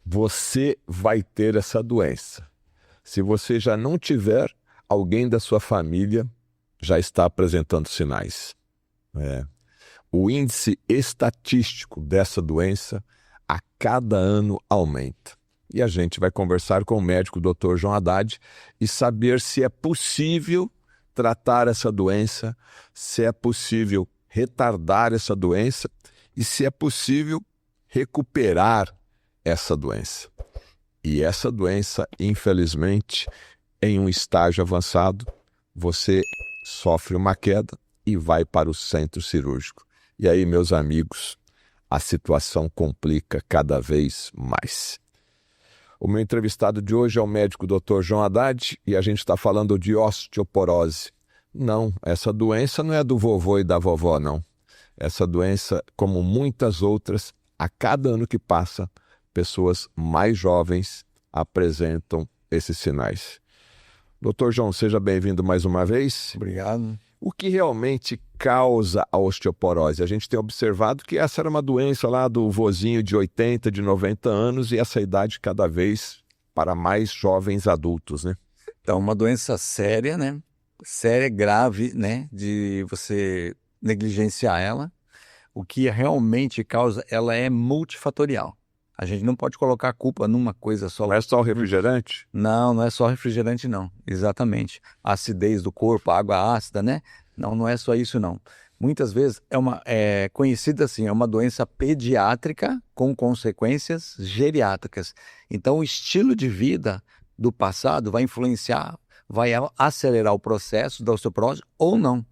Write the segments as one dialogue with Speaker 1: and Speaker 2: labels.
Speaker 1: você vai ter essa doença. Se você já não tiver, alguém da sua família já está apresentando sinais. O índice estatístico dessa doença a cada ano aumenta. E a gente vai conversar com o médico Dr. João Haddad e saber se é possível tratar essa doença, se é possível retardar essa doença e se é possível recuperar essa doença. E essa doença, infelizmente, em um estágio avançado, você sofre uma queda e vai para o centro cirúrgico. E aí, meus amigos, a situação complica cada vez mais. O meu entrevistado de hoje é o médico Dr. João Haddad e a gente está falando de osteoporose. Não, essa doença não é do vovô e da vovó, não. Essa doença, como muitas outras, a cada ano que passa, pessoas mais jovens apresentam esses sinais. Doutor João, seja bem-vindo mais uma vez.
Speaker 2: Obrigado.
Speaker 1: O que realmente causa a osteoporose? A gente tem observado que essa era uma doença lá do vozinho de 80, de 90 anos e essa idade cada vez para mais jovens adultos, né?
Speaker 2: Então, uma doença séria, né? Séria, grave, né? De você negligenciar ela. O que realmente causa, ela é multifatorial. A gente não pode colocar a culpa numa coisa só.
Speaker 1: Não é só o refrigerante?
Speaker 2: Não é só refrigerante, não. Exatamente. A acidez do corpo, a água ácida, né? Não é só isso, não. Muitas vezes é conhecida assim, é uma doença pediátrica com consequências geriátricas. Então, o estilo de vida do passado vai influenciar, vai acelerar o processo da osteoporose ou não.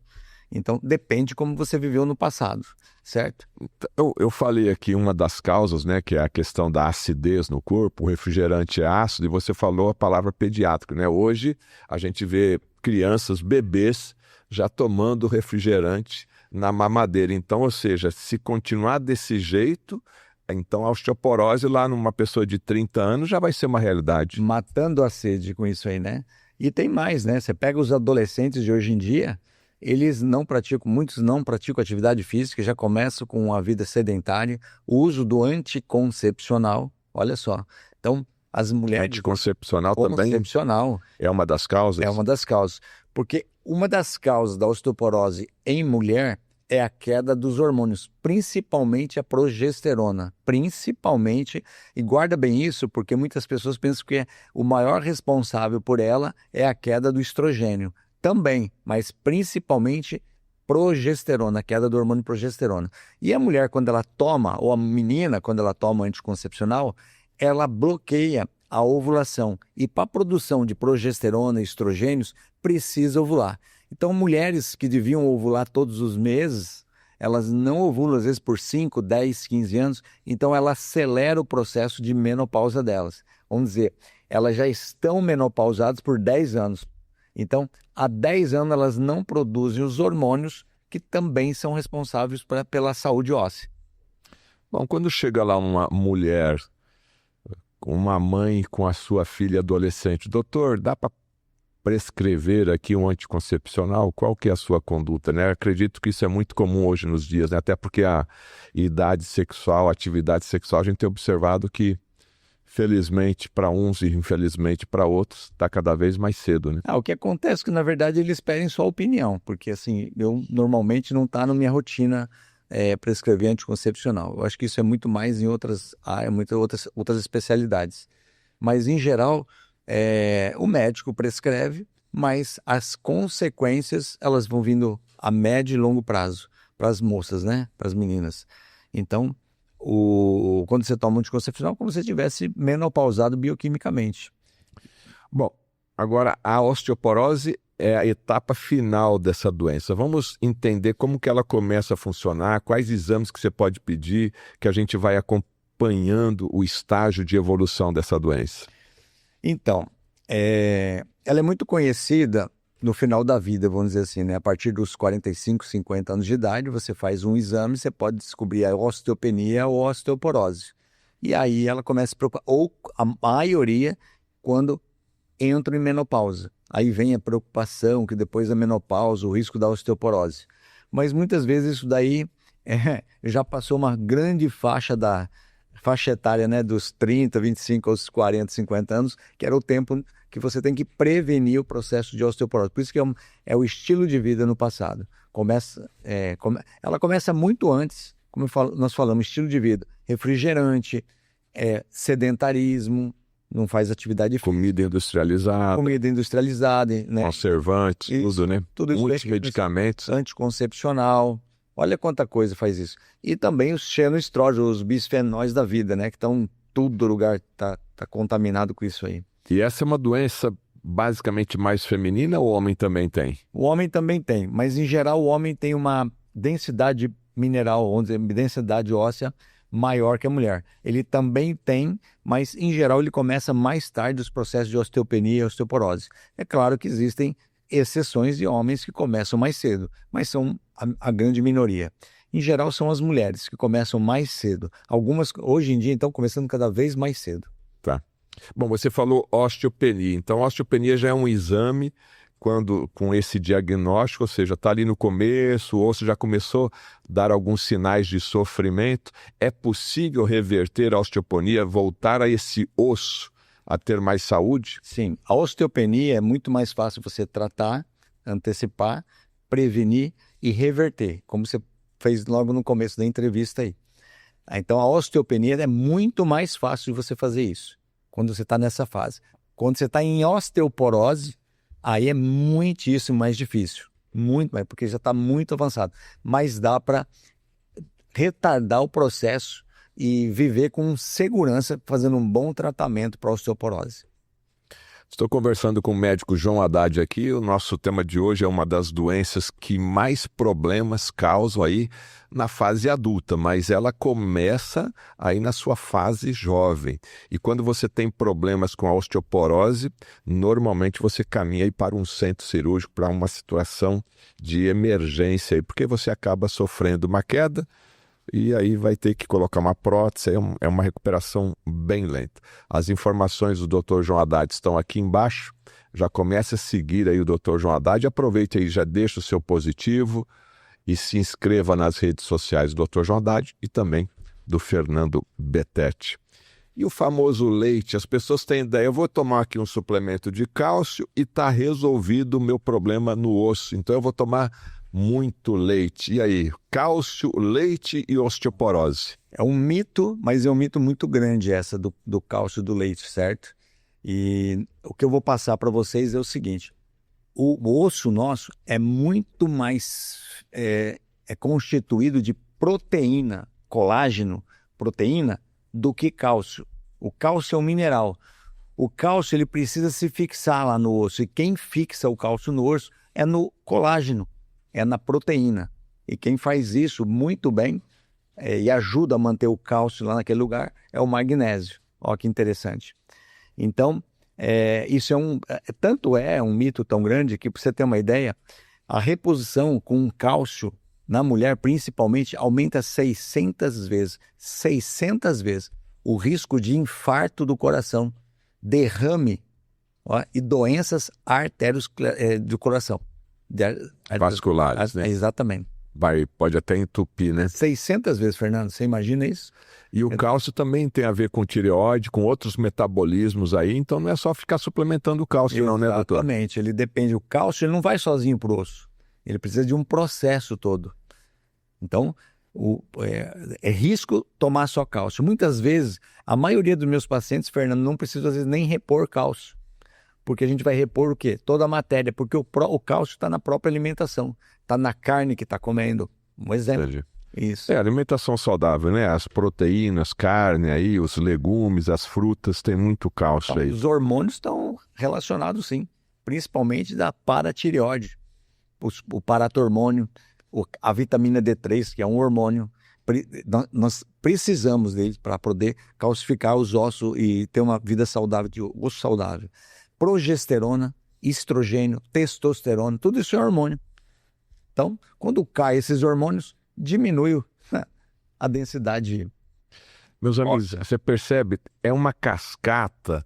Speaker 2: Então, depende de como você viveu no passado, certo?
Speaker 1: Eu falei aqui uma das causas, né, que é a questão da acidez no corpo, o refrigerante é ácido, e você falou a palavra pediátrico, né? Hoje a gente vê crianças, bebês, já tomando refrigerante na mamadeira. Então, ou seja, se continuar desse jeito, então a osteoporose lá numa pessoa de 30 anos já vai ser uma realidade.
Speaker 2: Matando a sede com isso aí, né? E tem mais, né? Você pega os adolescentes de hoje em dia, muitos não praticam atividade física, já começam com a vida sedentária, o uso do anticoncepcional, olha só. Então, as mulheres...
Speaker 1: Anticoncepcional também é uma das causas?
Speaker 2: É uma das causas, porque uma das causas da osteoporose em mulher é a queda dos hormônios, principalmente a progesterona, e guarda bem isso, porque muitas pessoas pensam que o maior responsável por ela é a queda do estrogênio. Também, mas principalmente progesterona, a queda do hormônio progesterona. E a mulher, quando ela toma, ou a menina, quando ela toma anticoncepcional, ela bloqueia a ovulação. E para a produção de progesterona e estrogênios, precisa ovular. Então, mulheres que deviam ovular todos os meses, elas não ovulam, às vezes, por 5, 10, 15 anos. Então, ela acelera o processo de menopausa delas. Vamos dizer, elas já estão menopausadas por 10 anos. Então, há 10 anos elas não produzem os hormônios que também são responsáveis pela saúde óssea.
Speaker 1: Bom, quando chega lá uma mulher, uma mãe com a sua filha adolescente, doutor, dá para prescrever aqui um anticoncepcional? Qual que é a sua conduta, né? Acredito que isso é muito comum hoje nos dias, né? Até porque a idade sexual, a atividade sexual, a gente tem observado que felizmente para uns e infelizmente para outros, está cada vez mais cedo, né?
Speaker 2: O que acontece é que, na verdade, eles pedem sua opinião, porque, assim, eu normalmente não está na minha rotina prescrever anticoncepcional. Eu acho que isso é muito mais em outras áreas, outras especialidades. Mas, em geral, o médico prescreve, mas as consequências, elas vão vindo a médio e longo prazo para as moças, né? Para as meninas. Então, quando você toma um anticoncepcional, é como se você estivesse menopausado bioquimicamente.
Speaker 1: Bom, agora a osteoporose é a etapa final dessa doença. Vamos entender como que ela começa a funcionar, quais exames que você pode pedir, que a gente vai acompanhando o estágio de evolução dessa doença.
Speaker 2: Então, ela é muito conhecida no final da vida, vamos dizer assim, né? A partir dos 45, 50 anos de idade, você faz um exame, você pode descobrir a osteopenia ou a osteoporose. E aí ela começa a se preocupar, ou a maioria, quando entram em menopausa. Aí vem a preocupação que depois da menopausa, o risco da osteoporose. Mas muitas vezes isso daí já passou uma grande faixa faixa etária, né, dos 30, 25 aos 40, 50 anos, que era o tempo que você tem que prevenir o processo de osteoporose. Por isso que é o estilo de vida no passado. Ela começa muito antes, como nós falamos, estilo de vida, refrigerante, sedentarismo, não faz atividade física. Comida industrializada, né?
Speaker 1: Conservantes, tudo, né?
Speaker 2: Tudo isso.
Speaker 1: Muitos medicamentos.
Speaker 2: Anticoncepcional. Olha quanta coisa faz isso. E também os xenoestrógenos, os bisfenóis da vida, né? Que estão todo lugar, tá contaminado com isso aí.
Speaker 1: E essa é uma doença basicamente mais feminina ou o homem também tem?
Speaker 2: O homem também tem, mas em geral o homem tem uma densidade mineral, vamos dizer, densidade óssea maior que a mulher. Ele também tem, mas em geral ele começa mais tarde os processos de osteopenia e osteoporose. É claro que existem exceções de homens que começam mais cedo, mas são a grande minoria. Em geral são as mulheres que começam mais cedo. Algumas, hoje em dia, estão começando cada vez mais cedo.
Speaker 1: Tá. Bom, você falou osteopenia. Então, osteopenia já é um exame com esse diagnóstico, ou seja, está ali no começo, o osso já começou a dar alguns sinais de sofrimento. É possível reverter a osteopenia, voltar a esse osso a ter mais saúde?
Speaker 2: Sim, a osteopenia é muito mais fácil você tratar, antecipar, prevenir e reverter, como você fez logo no começo da entrevista aí. Então, a osteopenia é muito mais fácil de você fazer isso, quando você está nessa fase. Quando você está em osteoporose, aí é muitíssimo mais difícil. Muito mais, porque já está muito avançado. Mas dá para retardar o processo e viver com segurança, fazendo um bom tratamento para a osteoporose.
Speaker 1: Estou conversando com o médico João Haddad aqui. O nosso tema de hoje é uma das doenças que mais problemas causam aí na fase adulta, mas ela começa aí na sua fase jovem. E quando você tem problemas com a osteoporose, normalmente você caminha aí para um centro cirúrgico, para uma situação de emergência, aí, porque você acaba sofrendo uma queda, e aí vai ter que colocar uma prótese, é uma recuperação bem lenta. As informações do Dr. João Haddad estão aqui embaixo, já comece a seguir aí o Dr. João Haddad, aproveite aí, já deixa o seu positivo e se inscreva nas redes sociais do Dr. João Haddad e também do Fernando Betete. E o famoso leite, as pessoas têm ideia, eu vou tomar aqui um suplemento de cálcio e está resolvido o meu problema no osso, então eu vou tomar muito leite. E aí, cálcio, leite e osteoporose?
Speaker 2: É um mito, mas é um mito muito grande essa do cálcio do leite, certo? E o que eu vou passar para vocês é o seguinte, o osso nosso é muito mais, é constituído de proteína, colágeno, proteína, do que cálcio. O cálcio é um mineral. O cálcio ele precisa se fixar lá no osso, e quem fixa o cálcio no osso é no colágeno, é na proteína. E quem faz isso muito bem e ajuda a manter o cálcio lá naquele lugar é o magnésio. Olha que interessante. Então, isso tanto é um mito tão grande que, para você ter uma ideia, a reposição com cálcio na mulher, principalmente, aumenta 600 vezes. 600 vezes o risco de infarto do coração, derrame e doenças artérios do coração.
Speaker 1: Vasculares, né?
Speaker 2: Exatamente.
Speaker 1: Pode até entupir, né?
Speaker 2: 600 vezes, Fernando, você imagina isso?
Speaker 1: E o cálcio também tem a ver com tireoide, com outros metabolismos aí, então não é só ficar suplementando o cálcio, não, né, doutor?
Speaker 2: Exatamente, ele depende, o cálcio ele não vai sozinho pro osso, ele precisa de um processo todo. Então, é risco tomar só cálcio. Muitas vezes, a maioria dos meus pacientes, Fernando, não precisa às vezes nem repor cálcio. Porque a gente vai repor o quê? Toda a matéria, porque o cálcio está na própria alimentação, está na carne que está comendo. Um exemplo.
Speaker 1: Entendi.
Speaker 2: Isso.
Speaker 1: Alimentação saudável, né? As proteínas, carne aí, os legumes, as frutas, tem muito cálcio
Speaker 2: Então,
Speaker 1: aí.
Speaker 2: os hormônios estão relacionados sim, principalmente da paratireoide, o paratormônio, a vitamina D3, que é um hormônio. Nós precisamos dele para poder calcificar os ossos e ter uma vida saudável, de osso saudável. Progesterona, estrogênio, testosterona, tudo isso é hormônio. Então, quando cai esses hormônios, diminui a densidade.
Speaker 1: Meus amigos, você percebe? É uma cascata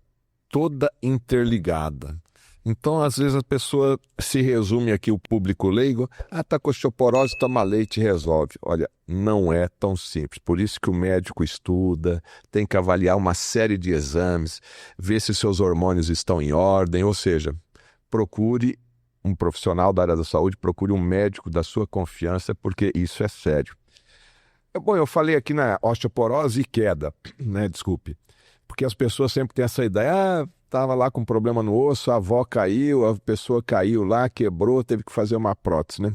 Speaker 1: toda interligada. Então, às vezes, a pessoa se resume aqui, o público leigo, tá com osteoporose, toma leite e resolve. Olha, não é tão simples. Por isso que o médico estuda, tem que avaliar uma série de exames, ver se seus hormônios estão em ordem, ou seja, procure um profissional da área da saúde, procure um médico da sua confiança, porque isso é sério. Bom, eu falei aqui na osteoporose e queda, né? Desculpe. Porque as pessoas sempre têm essa ideia, estava lá com problema no osso, a avó caiu, a pessoa caiu lá, quebrou, teve que fazer uma prótese, né?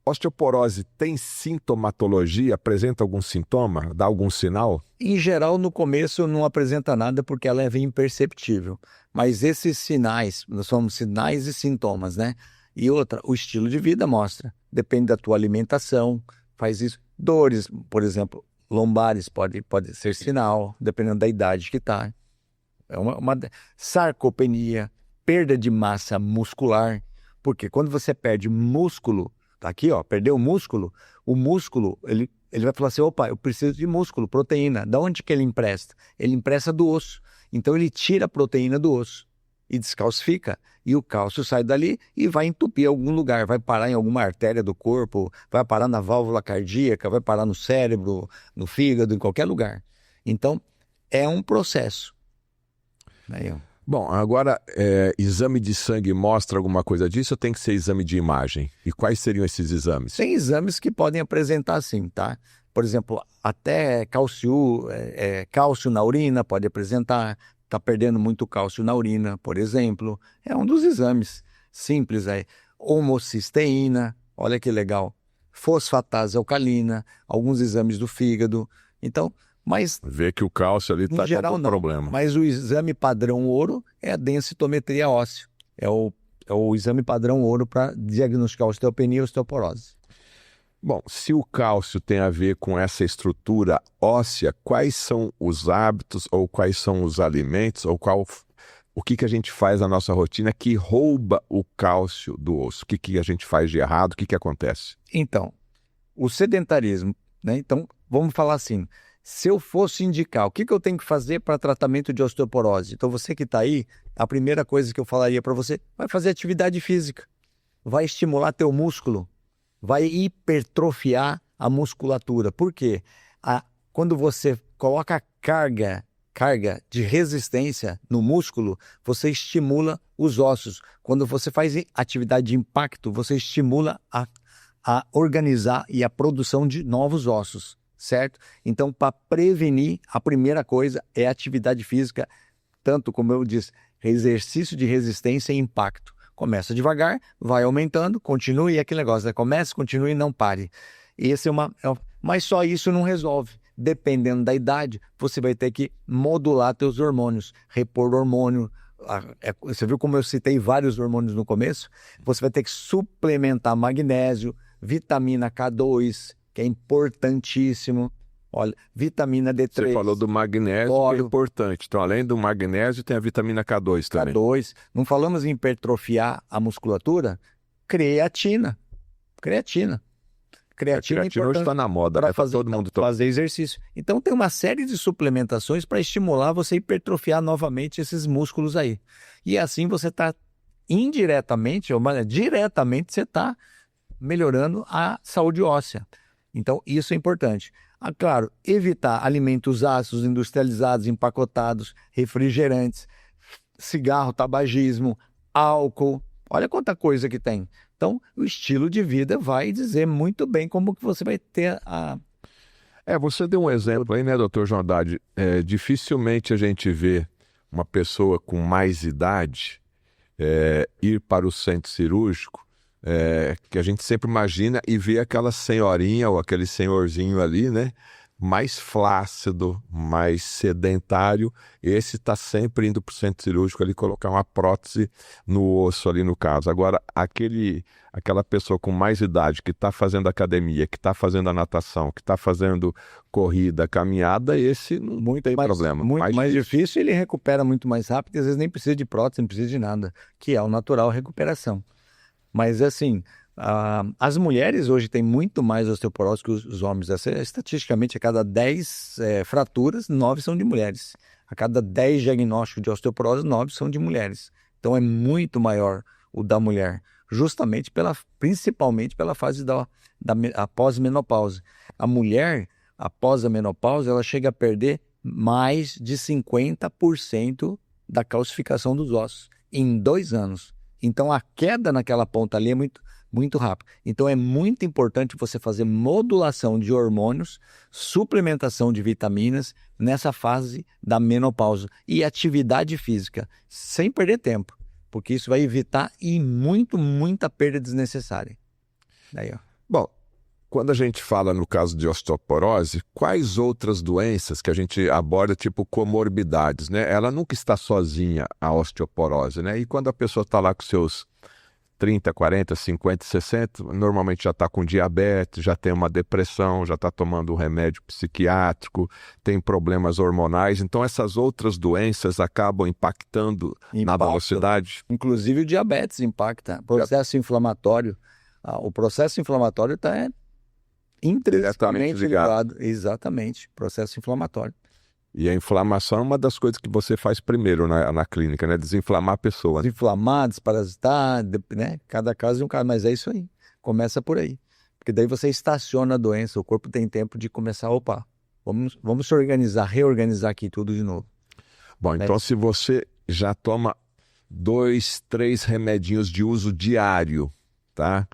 Speaker 1: Osteoporose tem sintomatologia? Apresenta algum sintoma? Dá algum sinal?
Speaker 2: Em geral, no começo não apresenta nada porque ela é imperceptível. Mas esses sinais, nós chamamos sinais e sintomas, né? E outra, o estilo de vida mostra. Depende da tua alimentação, faz isso. Dores, por exemplo, lombares pode ser sinal, dependendo da idade que está. É uma sarcopenia, perda de massa muscular. Porque quando você perde músculo, tá aqui, ó, perdeu o músculo, ele vai falar assim, opa, eu preciso de músculo, proteína. Da onde que ele empresta? Ele empresta do osso. Então ele tira a proteína do osso e descalcifica. E o cálcio sai dali e vai entupir algum lugar, vai parar em alguma artéria do corpo, vai parar na válvula cardíaca, vai parar no cérebro, no fígado, em qualquer lugar. Então, é um processo.
Speaker 1: Bom, agora, exame de sangue mostra alguma coisa disso ou tem que ser exame de imagem? E quais seriam esses exames?
Speaker 2: Tem exames que podem apresentar sim, tá? Por exemplo, até cálcio na urina pode apresentar, está perdendo muito cálcio na urina, por exemplo. É um dos exames simples aí. Homocisteína, olha que legal. Fosfatase alcalina, alguns exames do fígado. Então, mas...
Speaker 1: Vê que o cálcio ali está com algum problema.
Speaker 2: Mas o exame padrão ouro é a densitometria óssea. É o exame padrão ouro para diagnosticar osteopenia e osteoporose.
Speaker 1: Bom, se o cálcio tem a ver com essa estrutura óssea, quais são os hábitos ou quais são os alimentos ou o que a gente faz na nossa rotina que rouba o cálcio do osso? O que a gente faz de errado? O que acontece?
Speaker 2: Então, o sedentarismo, né? Então, vamos falar assim, se eu fosse indicar o que eu tenho que fazer para tratamento de osteoporose, então você que está aí, a primeira coisa que eu falaria para você, vai fazer atividade física, vai estimular teu músculo, vai hipertrofiar a musculatura. Por quê? Quando você coloca carga de resistência no músculo, você estimula os ossos. Quando você faz atividade de impacto, você estimula a organizar e a produção de novos ossos, certo? Então, para prevenir, a primeira coisa é atividade física, tanto como eu disse, exercício de resistência e impacto. Começa devagar, vai aumentando, continue, e aquele negócio, né? Comece, continue e não pare. Mas só isso não resolve. Dependendo da idade, você vai ter que modular teus hormônios, repor hormônio. Você viu como eu citei vários hormônios no começo? Você vai ter que suplementar magnésio, vitamina K2, que é importantíssimo. Olha, vitamina D3.
Speaker 1: Você falou do magnésio, que é importante. Então, além do magnésio, tem a vitamina K2 também.
Speaker 2: K2. Não falamos em hipertrofiar a musculatura? Creatina
Speaker 1: hoje está na moda,
Speaker 2: para fazer exercício. Então, tem uma série de suplementações para estimular você a hipertrofiar novamente esses músculos aí. E assim você está indiretamente, ou diretamente, você está melhorando a saúde óssea. Então, isso é importante. Claro, evitar alimentos ácidos, industrializados, empacotados, refrigerantes, cigarro, tabagismo, álcool. Olha quanta coisa que tem. Então, o estilo de vida vai dizer muito bem como que você vai ter a...
Speaker 1: Você deu um exemplo aí, né, doutor João Haddad? Dificilmente a gente vê uma pessoa com mais idade ir para o centro cirúrgico, que a gente sempre imagina e vê aquela senhorinha ou aquele senhorzinho ali, né? Mais flácido, mais sedentário. Esse está sempre indo para o centro cirúrgico ali colocar uma prótese no osso ali no caso. Agora, aquela pessoa com mais idade que está fazendo academia, que está fazendo a natação, que está fazendo corrida, caminhada, esse não tem problema.
Speaker 2: Muito mais difícil, ele recupera muito mais rápido e às vezes nem precisa de prótese, não precisa de nada, que é o natural recuperação. Mas assim, as mulheres hoje têm muito mais osteoporose que os homens. Estatisticamente, a cada 10 fraturas, 9 são de mulheres. A cada 10 diagnósticos de osteoporose, 9 são de mulheres. Então é muito maior o da mulher, justamente principalmente pela fase após menopausa. A mulher, após a menopausa, ela chega a perder mais de 50% da calcificação dos ossos em 2 anos. Então a queda naquela ponta ali é muito rápida. Então é muito importante você fazer modulação de hormônios, suplementação de vitaminas nessa fase da menopausa e atividade física, sem perder tempo, porque isso vai evitar muita perda desnecessária. Daí, ó.
Speaker 1: Bom, quando a gente fala no caso de osteoporose, quais outras doenças que a gente aborda, tipo comorbidades, né? Ela nunca está sozinha, a osteoporose, né? E quando a pessoa está lá com seus 30, 40, 50, 60, normalmente já está com diabetes, já tem uma depressão, já está tomando um remédio psiquiátrico, tem problemas hormonais. Então essas outras doenças acabam impactando na velocidade.
Speaker 2: Inclusive o diabetes impacta. Processo inflamatório. O processo inflamatório está intrinsecamente ligado. Exatamente, processo inflamatório.
Speaker 1: E a inflamação é uma das coisas que você faz primeiro na clínica, né? Desinflamar a pessoa.
Speaker 2: Desinflamar, desparasitar, né? Cada caso é um caso, mas é isso aí. Começa por aí. Porque daí você estaciona a doença, o corpo tem tempo de começar, opa, vamos se organizar, reorganizar aqui tudo de novo.
Speaker 1: Bom, então se você já toma 2, 3 remedinhos de uso diário, tá?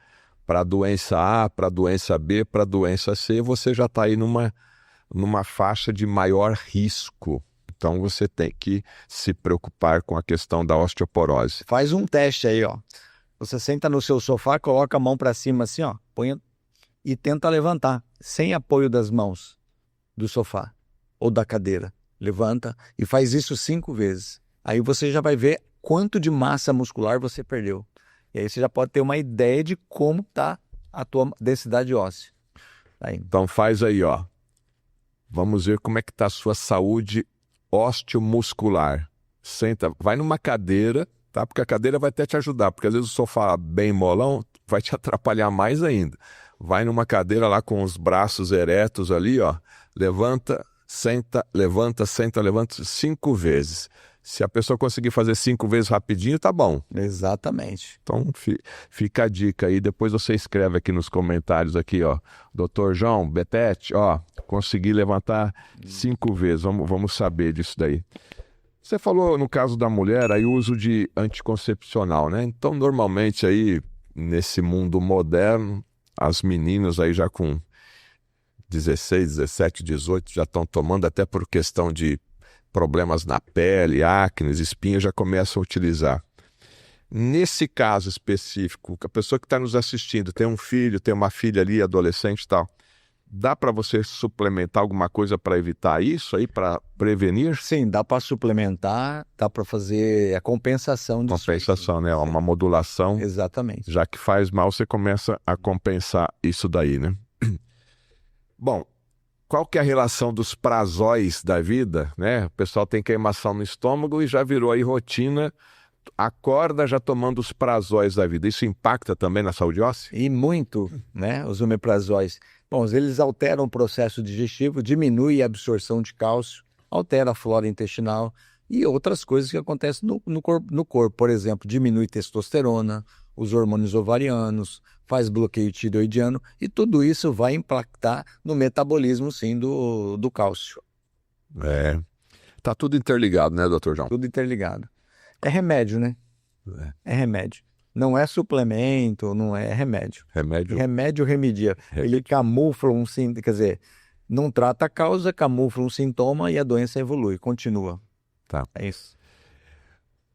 Speaker 1: Para a doença A, para a doença B, para a doença C, você já está aí numa faixa de maior risco. Então você tem que se preocupar com a questão da osteoporose.
Speaker 2: Faz um teste aí, ó. Você senta no seu sofá, coloca a mão para cima assim, ó, põe e tenta levantar, sem apoio das mãos do sofá ou da cadeira. Levanta e faz isso 5 vezes. Aí você já vai ver quanto de massa muscular você perdeu. E aí você já pode ter uma ideia de como está a tua densidade óssea. Aí.
Speaker 1: Então faz aí, ó. Vamos ver como é que está a sua saúde osteomuscular. Senta, vai numa cadeira, tá? Porque a cadeira vai até te ajudar, porque às vezes o sofá bem molão vai te atrapalhar mais ainda. Vai numa cadeira lá com os braços eretos ali, ó. Levanta, senta, levanta, 5 vezes. Se a pessoa conseguir fazer 5 vezes rapidinho, tá bom.
Speaker 2: Exatamente.
Speaker 1: Então fica a dica aí, depois você escreve aqui nos comentários aqui, ó. Dr. João, Betete, ó, consegui levantar 5 vezes, vamos saber disso daí. Você falou no caso da mulher aí o uso de anticoncepcional, né? Então normalmente aí nesse mundo moderno, as meninas aí já com 16, 17, 18 já estão tomando até por questão de problemas na pele, acne, espinhas, já começam a utilizar. Nesse caso específico, a pessoa que está nos assistindo tem um filho, tem uma filha ali, adolescente e tal, dá para você suplementar alguma coisa para evitar isso aí, para prevenir?
Speaker 2: Sim, dá para suplementar, dá para fazer a compensação disso.
Speaker 1: Compensação, né? Uma modulação.
Speaker 2: Exatamente.
Speaker 1: Já que faz mal, você começa a compensar isso daí, né? Bom, qual que é a relação dos prazóis da vida, né? O pessoal tem queimação no estômago e já virou aí rotina, acorda já tomando os prazóis da vida. Isso impacta também na saúde óssea?
Speaker 2: E muito, né? Os omeprazóis. Bom, eles alteram o processo digestivo, diminuem a absorção de cálcio, altera a flora intestinal e outras coisas que acontecem no corpo. Por exemplo, diminui testosterona, os hormônios ovarianos, faz bloqueio tireoidiano e tudo isso vai impactar no metabolismo, sim, do cálcio.
Speaker 1: Tá tudo interligado, né, doutor João?
Speaker 2: Tudo interligado. É remédio, né? É remédio. Não é suplemento, não é remédio. Remédio remedia. Ele camufla quer dizer, não trata a causa, camufla um sintoma e a doença evolui, continua.
Speaker 1: Tá.
Speaker 2: É isso.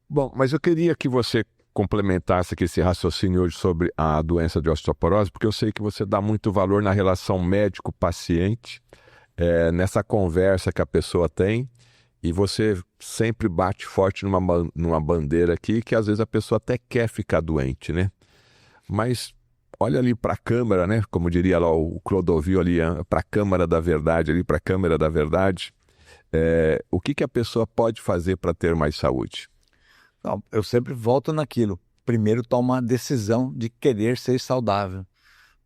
Speaker 1: Bom, mas eu queria que você complementasse aqui esse raciocínio hoje sobre a doença de osteoporose, porque eu sei que você dá muito valor na relação médico-paciente, nessa conversa que a pessoa tem, e você sempre bate forte numa bandeira aqui que às vezes a pessoa até quer ficar doente, né? Mas olha ali para a câmera, né? Como diria lá o Clodovil ali, para a câmara da verdade, ali para a câmera da verdade. O que a pessoa pode fazer para ter mais saúde?
Speaker 2: Não, eu sempre volto naquilo. Primeiro, toma a decisão de querer ser saudável.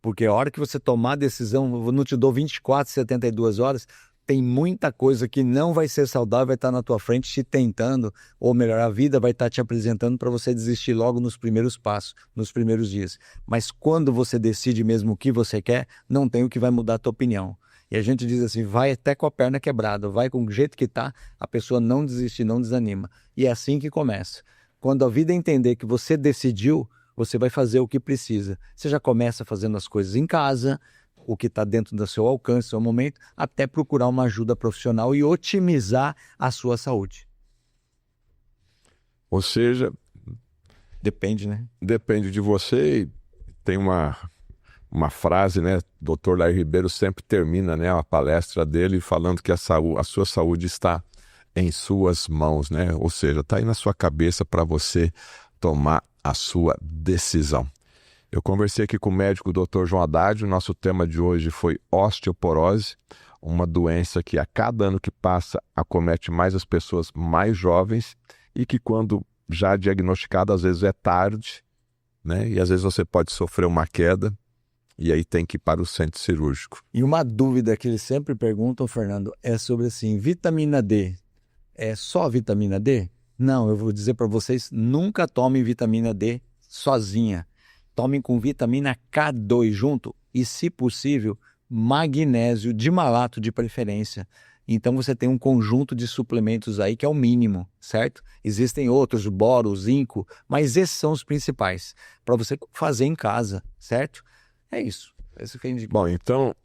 Speaker 2: Porque a hora que você tomar a decisão, eu não te dou 24, 72 horas, tem muita coisa que não vai ser saudável, vai estar na tua frente te tentando, ou melhor, a vida vai estar te apresentando para você desistir logo nos primeiros passos, nos primeiros dias. Mas quando você decide mesmo o que você quer, não tem o que vai mudar a tua opinião. E a gente diz assim, vai até com a perna quebrada, vai com o jeito que tá, a pessoa não desiste, não desanima. E é assim que começa. Quando a vida entender que você decidiu, você vai fazer o que precisa. Você já começa fazendo as coisas em casa, o que está dentro do seu alcance, do seu momento, até procurar uma ajuda profissional e otimizar a sua saúde.
Speaker 1: Ou seja,
Speaker 2: depende, né?
Speaker 1: Depende de você. E tem uma frase, né? O Dr. Lair Ribeiro sempre termina, né, a palestra dele falando que a sua saúde está em suas mãos, né? Ou seja, está aí na sua cabeça para você tomar a sua decisão. Eu conversei aqui com o médico Dr. João Haddad. O nosso tema de hoje foi osteoporose, uma doença que a cada ano que passa acomete mais as pessoas mais jovens e que quando já diagnosticada às vezes é tarde, né? E às vezes você pode sofrer uma queda e aí tem que ir para o centro cirúrgico.
Speaker 2: E uma dúvida que eles sempre perguntam, Fernando, é sobre assim, vitamina D. É só vitamina D? Não, eu vou dizer para vocês, nunca tomem vitamina D sozinha. Tomem com vitamina K2 junto e, se possível, magnésio de malato de preferência. Então você tem um conjunto de suplementos aí que é o mínimo, certo? Existem outros, boro, zinco, mas esses são os principais para você fazer em casa, certo? É isso. Esse que eu indico.
Speaker 1: Bom, então,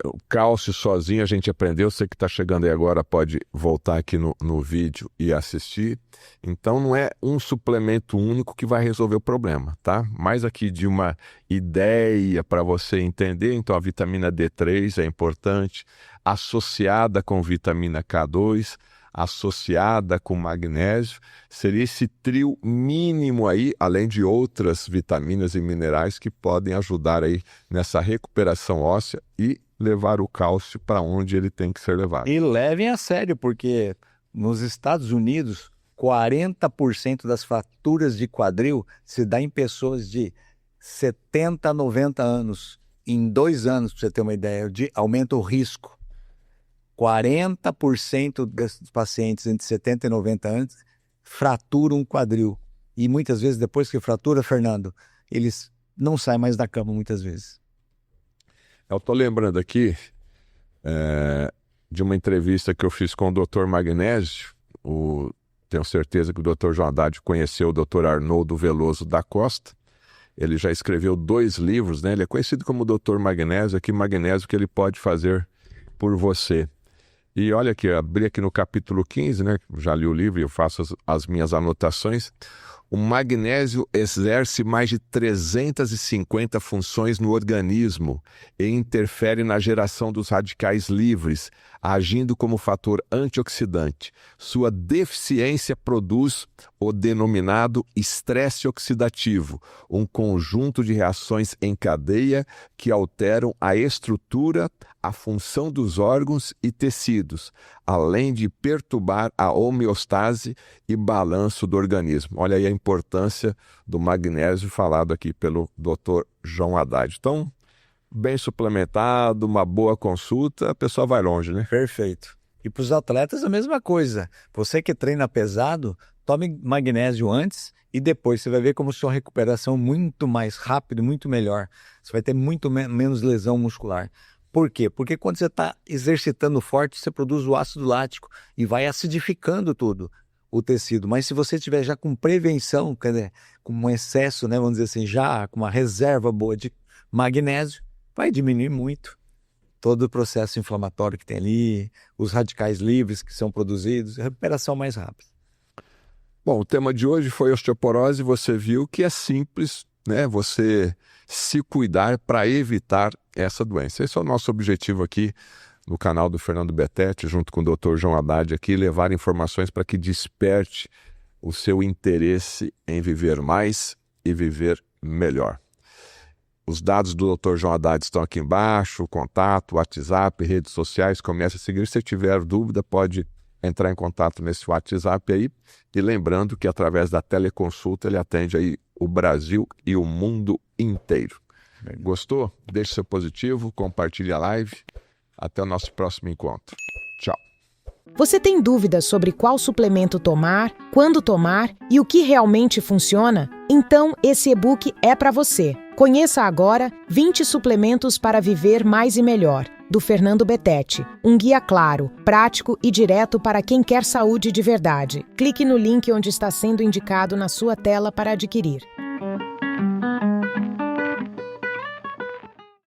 Speaker 1: o cálcio sozinho a gente aprendeu. Você que está chegando aí agora pode voltar aqui no vídeo e assistir. Então não é um suplemento único que vai resolver o problema, tá? Mais aqui de uma ideia para você entender. Então a vitamina D3 é importante, associada com vitamina K2, associada com magnésio, seria esse trio mínimo aí, além de outras vitaminas e minerais que podem ajudar aí nessa recuperação óssea e levar o cálcio para onde ele tem que ser levado.
Speaker 2: E levem a sério, porque nos Estados Unidos, 40% das fraturas de quadril se dá em pessoas de 70 a 90 anos. Em 2 anos, para você ter uma ideia, aumenta o risco. 40% dos pacientes entre 70 e 90 anos fraturam o quadril. E muitas vezes, depois que fratura, Fernando, eles não saem mais da cama muitas vezes.
Speaker 1: Eu estou lembrando aqui de uma entrevista que eu fiz com o Dr. Magnésio. Tenho certeza que o Dr. João Haddad conheceu o Dr. Arnoldo Veloso da Costa. Ele já escreveu 2 livros, né? Ele é conhecido como Dr. Magnésio. Que magnésio que ele pode fazer por você. E olha aqui, abri aqui no capítulo 15, né? Já li o livro e eu faço as minhas anotações. O magnésio exerce mais de 350 funções no organismo e interfere na geração dos radicais livres, agindo como fator antioxidante. Sua deficiência produz o denominado estresse oxidativo, um conjunto de reações em cadeia que alteram a estrutura, a função dos órgãos e tecidos, além de perturbar a homeostase e balanço do organismo. Olha aí a importância do magnésio falado aqui pelo Dr. João Haddad. Então, bem suplementado, uma boa consulta, a pessoa vai longe, né?
Speaker 2: Perfeito. E para os atletas a mesma coisa. Você que treina pesado, tome magnésio antes e depois. Você vai ver como sua recuperação muito mais rápida, muito melhor. Você vai ter muito menos lesão muscular. Por quê? Porque quando você está exercitando forte, você produz o ácido lático e vai acidificando tudo, o tecido. Mas se você tiver já com prevenção, quer dizer, com um excesso, né, vamos dizer assim, já com uma reserva boa de magnésio, vai diminuir muito todo o processo inflamatório que tem ali, os radicais livres que são produzidos, recuperação mais rápida.
Speaker 1: Bom, o tema de hoje foi osteoporose. Você viu que é simples, né? Você se cuidar para evitar essa doença. Esse é o nosso objetivo aqui no canal do Fernando Betete, junto com o Dr. João Haddad aqui, levar informações para que desperte o seu interesse em viver mais e viver melhor. Os dados do Dr. João Haddad estão aqui embaixo, contato, WhatsApp, redes sociais, comece a seguir. Se tiver dúvida, pode entrar em contato nesse WhatsApp aí. E lembrando que através da teleconsulta ele atende aí o Brasil e o mundo inteiro. Gostou? Deixe seu positivo, compartilhe a live. Até o nosso próximo encontro. Tchau.
Speaker 3: Você tem dúvidas sobre qual suplemento tomar, quando tomar e o que realmente funciona? Então, esse e-book é para você. Conheça agora 20 suplementos para viver mais e melhor, do Fernando Betete. Um guia claro, prático e direto para quem quer saúde de verdade. Clique no link onde está sendo indicado na sua tela para adquirir.